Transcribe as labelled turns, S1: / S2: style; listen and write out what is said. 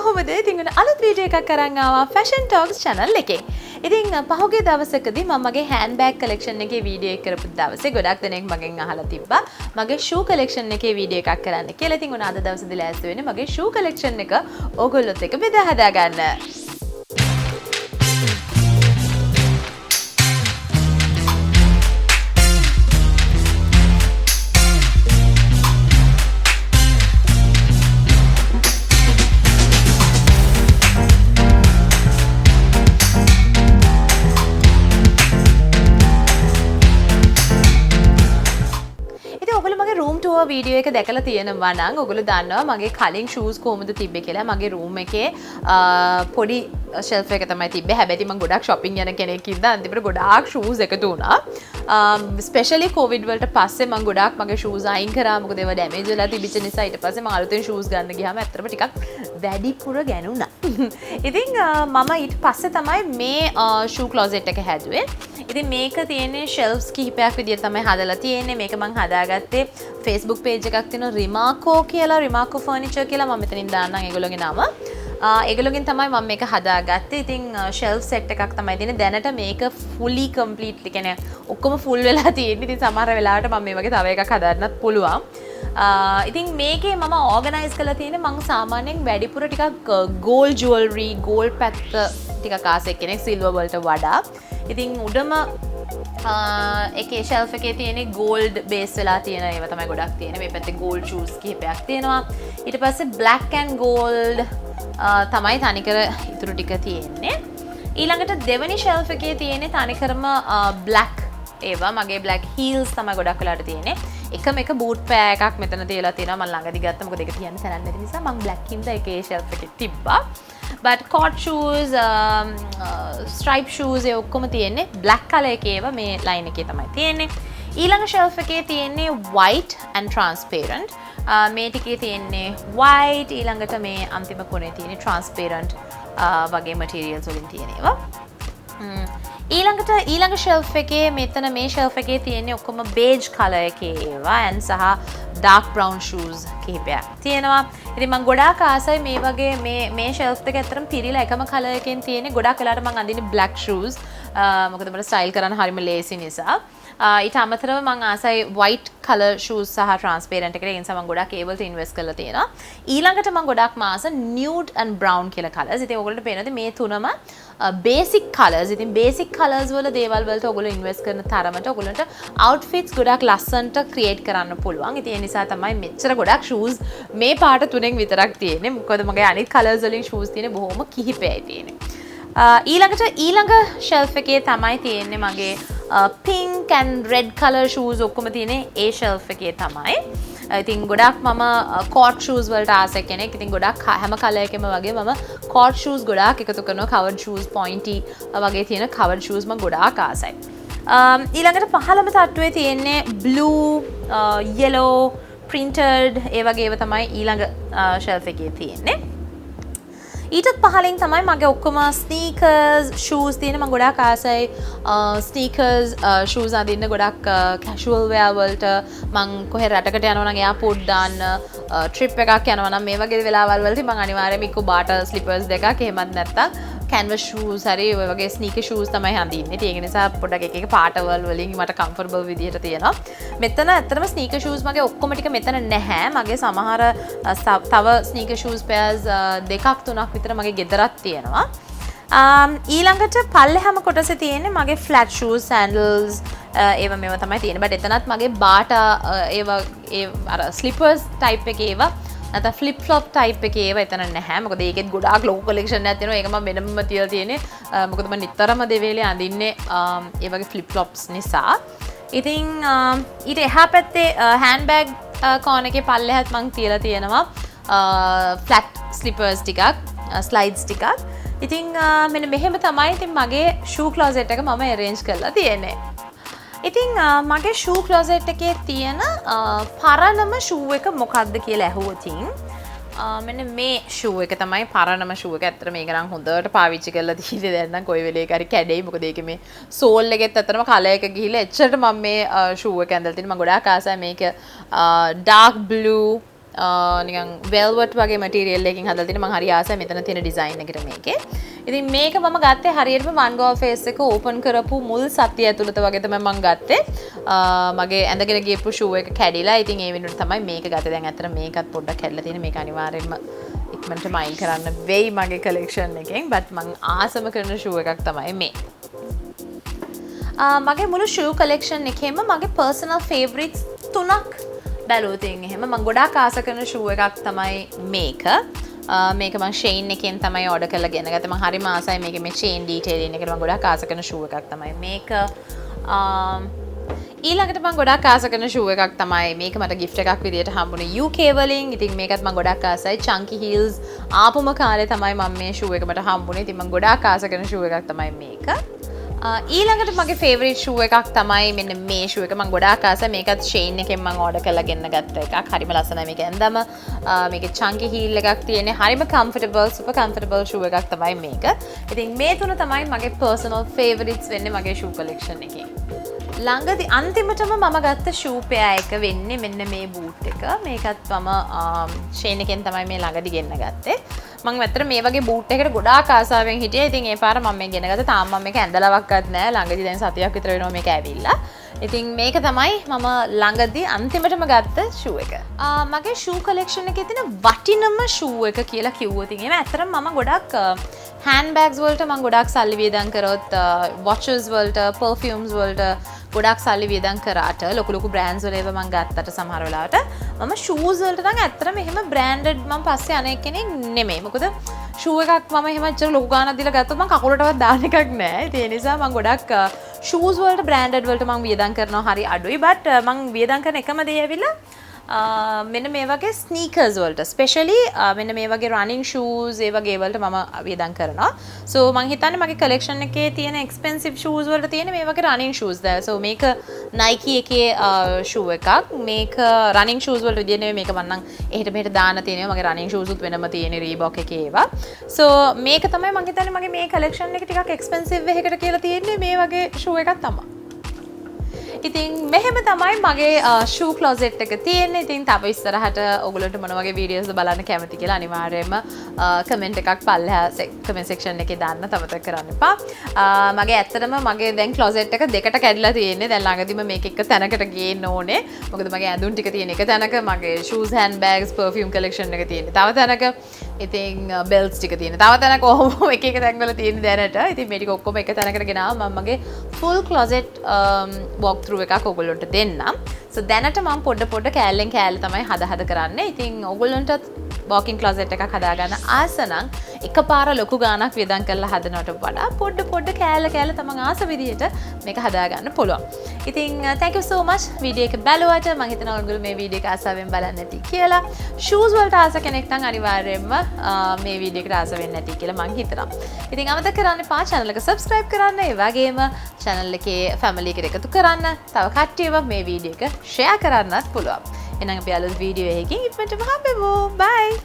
S1: කොහොමද ඉතින් අලුත් වීඩියෝ එකක් අරන් ආවා Fashion Talks channel එකේ. ඉතින් පහුගිය දවසකදී මම මගේ hand bag collection එකේ වීඩියෝ එක කරපු දවසේ ගොඩක් දෙනෙක් මගෙන් අහලා තිබ්බා මගේ shoe collection එකේ වීඩියෝ එකක් කරන්න කියලා. ඉතින් අද දවසේදී ලෑස්ති වෙන්නේ මගේ shoe collection එක ඕගොල්ලොත් එක්ක බෙදා හදා ගන්න. වීඩියෝ එක දැකලා තියෙනවා නම් ඔයගොල්ලෝ දන්නවා මගේ කලින් shoes කොහොමද තිබ්බේ කියලා. මගේ room එකේ පොඩි shelf එක තමයි තිබ්බේ. හැබැයි මම ගොඩක් shopping යන කෙනෙක් ඉඳලා අන්තිමට ගොඩාක් shoes එකතු වුණා. especially covid වලට පස්සේ මම ගොඩාක් මගේ shoes අයින් කරා. මොකද ඒවා damage වෙලා තිබිච්ච නිසා ඊට පස්සේ මම අලුතෙන් shoes ගන්න ගියාම ඇත්තටම ටිකක් වැඩිපුර ගැනුණා. ඉතින් මම ඊට පස්සේ තමයි මේ shoe closet එක හැදුවේ. ඉතින් මේක තියෙන්නේ shelves කිහිපයක් විදියට තමයි හදලා තියෙන්නේ. මේක මම හදාගත්තේ Facebook page එකක් තියෙනවා Rimaco කියලා, Rimaco furniture කියලා. මම මෙතනින් දාන්නම් ඒගොල්ලෝගේ නම. ඒගොල්ලෝගෙන් තමයි මම මේක හදාගත්තේ. ඉතින් shelf set එකක් තමයි තියෙන්නේ. දැනට මේක fully completely කියන්නේ ඔක්කොම full වෙලා තියෙන්නේ. ඉතින් සමහර වෙලාවට මම මේ වගේ තව එකක් හදාන්නත් පුළුවන්. ඉතින් මේකේ මම organize කරලා තියෙන්නේ මම සාමාන්‍යයෙන් වැඩිපුර ටිකක් gold jewelry, gold පැත්ත ටිකක් ආසෙ කෙනෙක් silver වලට වඩා. ඉතින් උඩම එකේ shelf එකේ තියෙන gold base වෙලා තියෙන ඒවා තමයි ගොඩක් තියෙන්නේ. මේ පැත්තේ gold shoes කිහිපයක් තියෙනවා. ඊට පස්සේ black and gold තමයි තනිකර ඉතුරු ටික තියෙන්නේ. ඊළඟට දෙවෙනි shelf එකේ තියෙන්නේ තනිකරම black ඒවා. මගේ black heels තමයි ගොඩක් වෙලාට තියෙන්නේ. එකම එක boot pair එකක් මෙතන තියලා තියෙනවා. මම ළඟදී ගත්තා. මොකද ඒක තියන්න තැනක් නැති නිසා මම black හින්දා ඒකේ shelf එකේ තිබ්බා. but court shoes, stripe shoes ඒ ඔක්කොම තියෙන්නේ black color එකේ ඒවා මේ line එකේ තමයි තියෙන්නේ. ඊළඟ shelf එකේ තියෙන්නේ white and transparent. මේ ටිකේ තියෙන්නේ white, ඊළඟට මේ අන්තිම කොනේ තියෙන්නේ transparent වගේ materials වලින් තියෙන ඒවා. ඊළඟට ඊළඟ shelf එකේ මෙතන මේ shelf එකේ තියෙන්නේ ඔක්කොම beige color එකේ ඒවා and සහ dark brown shoes කිහිපයක් තියෙනවා. ඉතින් මම ගොඩාක් ආසයි මේ වගේ මේ shelf එක ඇත්තටම පිරීලා එකම color එකෙන් තියෙන්නේ. ගොඩාක් වෙලාවට මම අඳින්නේ black shoes. මොකද මට style කරන්න හරිම ලේසි නිසා. ඊට අමතරව මම ආසයි white color shoes සහ transparent එකට. ඒ නිසා මම ගොඩාක් ඒවලට invest කරලා තියෙනවා. ඊළඟට මම ගොඩාක්ම ආස nude and brown කියලා colors. ඉතින් ඔයගොල්ලන්ට පේනද මේ තුනම basic colors. ඉතින් basic colors වල දේවල් වලට ඔයගොල්ලෝ invest කරන තරමට ඔයගොල්ලන්ට outfits ගොඩාක් ලස්සනට create කරන්න පුළුවන්. ඉතින් ඒ නිසා තමයි මෙච්චර ගොඩාක් shoes මේ පාට තුනෙන් විතරක් තියෙන්නේ. මොකද මගේ අනිත් colors වලින් shoes තියෙන්නේ බොහොම කිහිපයයි තියෙන්නේ. ඊළඟ shelf එකේ තමයි තියෙන්නේ මගේ pink and red color shoes ඔක්කොම තියෙන්නේ ඒ shelf එකේ තමයි. ඉතින් ගොඩක් මම court shoes වලට ආස කෙනෙක්. ඉතින් ගොඩක් හැම color එකෙම වගේ මම court shoes ගොඩාක් එකතු කරනවා. covered shoes, pointy වගේ තියෙන covered shoes මම ගොඩාක් ආසයි. ඊළඟට පහළම තට්ටුවේ තියෙන්නේ blue, yellow, printed ඒ වගේ ඒවා තමයි ඊළඟ shelf එකේ තියෙන්නේ. ඊටත් පහලින් තමයි මගේ ඔක්කොම sneakers, shoes තියෙන. මම ගොඩාක් ආසයි sneakers, shoes අඳින්න. ගොඩක් casual wear වලට මම කොහේ රටකට යනවා නම් airport දාන්න, trip එකක් යනවා නම් මේ වගේ වෙලාවල් වලදී මම අනිවාර්යයෙන්ම ඉක්ක barter slippers දෙකක් එහෙමත් නැත්තම් canvas shoes හරි ඔය වගේ sneaker shoes තමයි අඳින්නේ. ඒක නිසා පොඩ්ඩක් එක පාටවල් වලින් මට comfortable විදිහට තියෙනවා. මෙතන ඇත්තටම sneaker shoes මගේ ඔක්කොම ටික මෙතන නැහැ. මගේ සමහර තව sneaker shoes pairs දෙකක් තුනක් විතර මගේ ගෙදරත් තියෙනවා. ඊළඟට පල්ලෙහාම කොටසේ තියෙන්නේ මගේ flat shoes, sandals ඒවා මේවා තමයි තියෙන්නේ. but එතනත් මගේ බාටා ඒවා අර slippers type එකේ ඒවා නැත්නම් flip flop type එකේ ඒවා එතන නැහැ. මොකද ඒකෙත් ගොඩාක් ලොකු collection එකක් තියෙනවා. ඒක මම වෙනම තියලා තියෙන්නේ. මොකද මම නිතරම දෙවේලේ අඳින්නේ ඒ වගේ flip flops නිසා. ඉතින් ඊට එහා පැත්තේ handbag corner එකේ පල්ලෙහාත් මම තියලා තියෙනවා flat slippers ටිකක්, slides ටිකක්. ඉතින් මෙන්න මෙහෙම තමයි ඉතින් මගේ shoe closet එක මම arrange කරලා තියෙන්නේ. ඉතින් මගේ shoe closet එකේ තියෙන පරණම shoe එක මොකක්ද කියලා ඇහුවොතින් මෙන්න මේ shoe එක තමයි පරණම shoe එක. ඇත්තට මේක නම් හොඳට පාවිච්චි කරලා තියෙන්නේ. දැන් නම් කොයි වෙලේක හරි කැඩෙයි. මොකද ඒකේ මේ sole එකෙත් ඇත්තටම කලර් එක ගිහිල්ලා එච්චරට මම මේ shoe එක ඇඳලා තියෙනවා. මම ගොඩාක් ආසයි මේක dark blue නිකන් velvet වගේ material එකකින් හදලා තියෙන මම හරි ආසයි මෙතන තියෙන design එකට මේකේ. ඉතින් මේක මම ගත්තේ හරියටම one goal face එක open කරපු මුල් සතිය ඇතුළත වගේ තමයි මම ගත්තේ. මගේ ඇඳගෙන ගියපු shoe එක කැඩිලා. ඉතින් ඒ වෙනුවට තමයි මේක ගත්තේ. දැන් අතර මේකත් පොඩ්ඩක් කැඩලා තියෙන. මේක අනිවාර්යෙන්ම ඉක්මනට මයිල් කරන්න වෙයි මගේ collection එකෙන්. but මම ආසම කරන shoe එකක් තමයි මේ. මගේ මුළු shoe collection එකේම මගේ personal favorites 3ක් බැලුවොත් එහෙම මම ගොඩාක් ආස කරන shoe එකක් තමයි මේක. මේක මම Shein එකෙන් තමයි order කරලා ගෙන ගත්තේ. මම හරිම ආසයි මේකේ මේ chain detailing එකට. මම ගොඩාක් ආස කරන shoe එකක් තමයි මේක. ඊළඟට මම ගොඩාක් ආස කරන shoe එකක් තමයි මේක මට gift එකක් විදියට හම්බුනේ UK වලින්. ඉතින් මේකත් මම ගොඩාක් ආසයි. chunky heels ආපුම කාලේ තමයි මම මේ shoe එක මට හම්බුනේ. ඉතින් මම ගොඩාක් ආස කරන shoe එකක් තමයි මේක. ඊළඟට මගේ favorite shoe එකක් තමයි මෙන්න මේ shoe එක. මම ගොඩාක් ආසයි. මේකත් Shein එකෙන් මම order කරලා ගෙන්න ගත්ත එකක්. හරිම ලස්සනයි මේක ඇඳම. මේකේ chunky heel එකක් තියෙන්නේ. හරිම comfortable, super comfortable shoe එකක් තමයි මේක. ඉතින් මේ තුන තමයි මගේ personal favorites වෙන්නේ මගේ shoe collection එකේ. ළඟදී අන්තිමටම මම ගත්ත shoe pair එක වෙන්නේ මෙන්න මේ boot එක. මේකත් මම Shein එකෙන් තමයි මේ ළඟදී ගෙන්න ගත්තේ. මම ඇත්තට මේ වගේ boot එකකට ගොඩාක් ආසාවෙන් හිටියා. ඉතින් ඒ පාර මම මේ ගෙන ගත්තා. තාම මම මේක ඇඳලවක්වත් නැහැ. ළඟදී දැන් සතියක් විතර වෙනවා මේක ඇවිල්ලා. ඉතින් මේක තමයි මම ළඟදී අන්තිමටම ගත්ත shoe එක. මගේ shoe collection එකේ තියෙන වටිනම shoe එක කියලා කිව්වොත් එහෙම ඇත්තටම මම ගොඩක් handbags වලට මම ගොඩාක් සල්ලි වියදම් කරොත් watches වලට perfumes වලට ගොඩාක් සල්ලි වියදම් කරාට ලොකු ලොකු brands වල ඒවා මම ගත්තට සමහර වෙලාවට මම shoes වලට නම් ඇත්තටම එහෙම branded මම පස්සේ අනෙක් කෙනෙක් නෙමෙයි. මොකද shoe එකක් මම එහෙම ඇත්තට ලොකු ගාණක් දීලා ගත්තොත් මම කකුලටවත් දාන්න එකක් නැහැ. ඒ නිසා මම ගොඩක් shoes වලට branded වලට මම වියදම් කරනවා හරි අඩුයි. but මම වියදම් කරන එකම දේ ඇවිල්ලා මෙන්න මේ වගේ sneakers වලට especially මෙන්න මේ වගේ running shoes ඒ වගේ වලට මම වියදම් කරනවා. so මම හිතන්නේ මගේ collection එකේ තියෙන expensive shoes වලට තියෙන මේ වගේ running shoes දැන්. so මේක Nike එකේ shoe එකක්. මේක running shoes වලට විදිය නෙවෙයි. මේක මම නම් එහෙට මෙහෙට දාන්න තියෙනවා. මගේ running shoes උත් වෙනම තියෙන Reebok එකේ ඒවා. so මේක තමයි මම හිතන්නේ මගේ මේ collection එක ටිකක් expensive එකකට කියලා තියෙන්නේ මේ වගේ shoe එකක් තමයි. ඉතින් මෙහෙම තමයි මගේ shoe closet එක තියෙන්නේ. ඉතින් තව ඉස්සරහට ඔයගොල්ලන්ට මොන වගේ videos බලන්න කැමති කියලා අනිවාර්යයෙන්ම comment එකක් පල්ලෙහා comment section එකේ දාන්න තමතක කරන්න එපා. මගේ ඇත්තටම මගේ දැන් closet එක දෙකට කැඩලා තියෙන්නේ. දැන් ළඟදිම මේක එක තැනකට ගේන්න ඕනේ. මොකද මගේ ඇඳුම් ටික තියෙන එක තැනක, මගේ shoes, handbags, perfume collection එක තියෙන්නේ තව තැනක. ඉතින් belts ටික තියෙන්නේ තව තැනක. ඔහොම එක එක තැන්වල තියෙන දැනට. ඉතින් මේ ටික ඔක්කොම එක තැනකට ගෙනාවා. මම මගේ full closet walk through එකක් ඔයගොල්ලන්ට දෙන්නම්. so දැනට මම පොඩ කෑල්ලෙන් කෑල්ල තමයි හද කරන්නේ. ඉතින් ඔයගොල්ලන්ටත් walking closet එකක් හදාගන්න ආස නම් එකපාර ලොකු ගාණක් වියදම් කරලා හදනවට වඩා පොඩ කෑල්ල තමන් ආස විදිහට මේක හදාගන්න පුළුවන්. ඉතින් thank you so much video එක බැලුවට. මම හිතනවා ඔයගොල්ලෝ මේ වීඩියෝ එක ආසාවෙන් බලන්න ඇති කියලා. shoes වලට ආස කෙනෙක් නම් අනිවාර්යයෙන්ම මේ වීඩියෝ එකට ආස වෙන්න ඇති කියලා මම හිතනවා. ඉතින් අමතක කරන්න එපා channel එක subscribe කරන්න. ඒ වගේම channel එකේ family එකට එකතු කරන්න. තව කට්ටියව මේ වීඩියෝ එක share කරන්නත් පුළුවන්. එහෙනම් අපි අලුත් වීඩියෝ එකකින් ඉක්මනටම හම්බෙමු. bye.